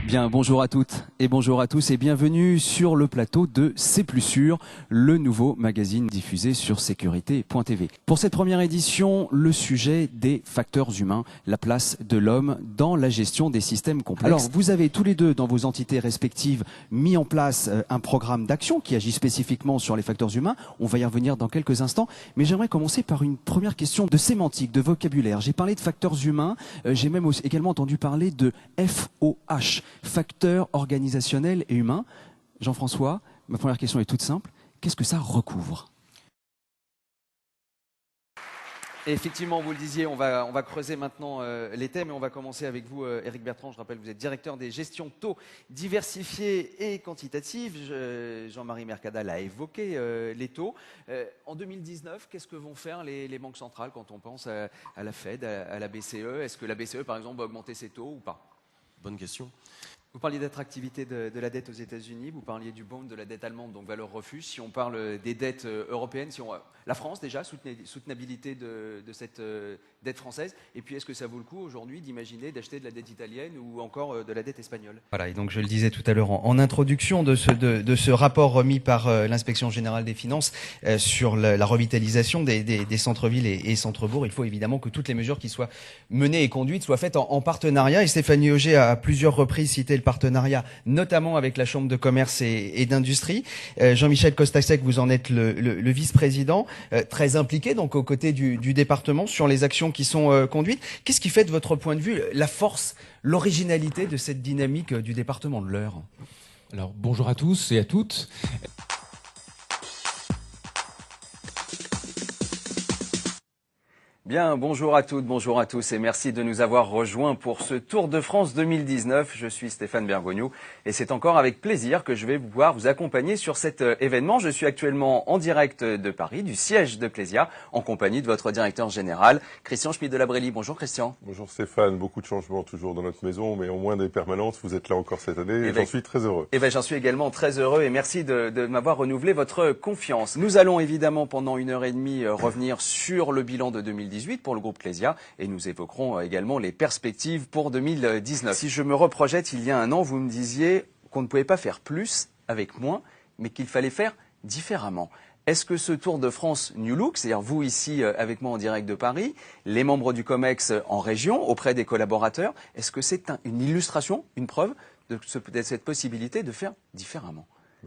Bien, bonjour à toutes et bonjour à tous et bienvenue sur le plateau de C'est plus sûr, le nouveau magazine diffusé sur sécurité.tv. Pour cette première édition, le sujet des facteurs humains, la place de l'homme dans la gestion des systèmes complexes. Alors, vous avez tous les deux dans vos entités respectives mis en place un programme d'action qui agit spécifiquement sur les facteurs humains. On va y revenir dans quelques instants, mais j'aimerais commencer par une première question de sémantique, de vocabulaire. J'ai parlé de facteurs humains, j'ai même également entendu parler de FOH. Facteurs organisationnels et humains. Jean-François, ma première question est toute simple. Qu'est-ce que ça recouvre ? Effectivement, vous le disiez, on va creuser maintenant les thèmes et on va commencer avec vous, Éric Bertrand. Je rappelle, vous êtes directeur des gestions taux diversifiées et quantitatives. Jean-Marie Mercadal a évoqué les taux. En 2019, qu'est-ce que vont faire les banques centrales quand on pense à la Fed, à la BCE ? Est-ce que la BCE, par exemple, va augmenter ses taux ou pas ? Bonne question. Vous parliez d'attractivité de la dette aux États-Unis, vous parliez du bond de la dette allemande, donc valeur refuge. Si on parle des dettes européennes, la France déjà, soutenabilité de cette dette française, et puis est-ce que ça vaut le coup aujourd'hui d'imaginer d'acheter de la dette italienne ou encore de la dette espagnole ? Voilà, et donc je le disais tout à l'heure en introduction de ce rapport remis par l'Inspection générale des finances sur la revitalisation des centres-villes et centres-bourgs, il faut évidemment que toutes les mesures qui soient menées et conduites soient faites en partenariat. Et Stéphanie Auger a à plusieurs reprises cité le partenariat, notamment avec la Chambre de commerce et d'industrie. Jean-Michel Costasec, vous en êtes le vice-président, très impliqué donc aux côtés du département sur les actions qui sont conduites. Qu'est-ce qui fait de votre point de vue la force, l'originalité de cette dynamique du département de l'Eure ? Alors bonjour à tous et à toutes. Bien, bonjour à toutes, bonjour à tous et merci de nous avoir rejoints pour ce Tour de France 2019. Je suis Stéphane Bergogneau et c'est encore avec plaisir que je vais pouvoir vous accompagner sur cet événement. Je suis actuellement en direct de Paris, du siège de Plésia, en compagnie de votre directeur général, Christian Schmitt de la Brélie. Bonjour Christian. Bonjour Stéphane, beaucoup de changements toujours dans notre maison, mais au moins des permanentes, vous êtes là encore cette année et j'en suis très heureux. J'en suis également très heureux et merci de m'avoir renouvelé votre confiance. Nous allons évidemment pendant 1h30 revenir sur le bilan de 2018 pour le groupe Plésia et nous évoquerons également les perspectives pour 2019. Si je me reprojette, il y a un an, vous me disiez qu'on ne pouvait pas faire plus avec moins, mais qu'il fallait faire différemment. Est-ce que ce Tour de France New Look, c'est-à-dire vous ici avec moi en direct de Paris, les membres du COMEX en région, auprès des collaborateurs, est-ce que c'est une illustration, une preuve de cette possibilité de faire différemment ?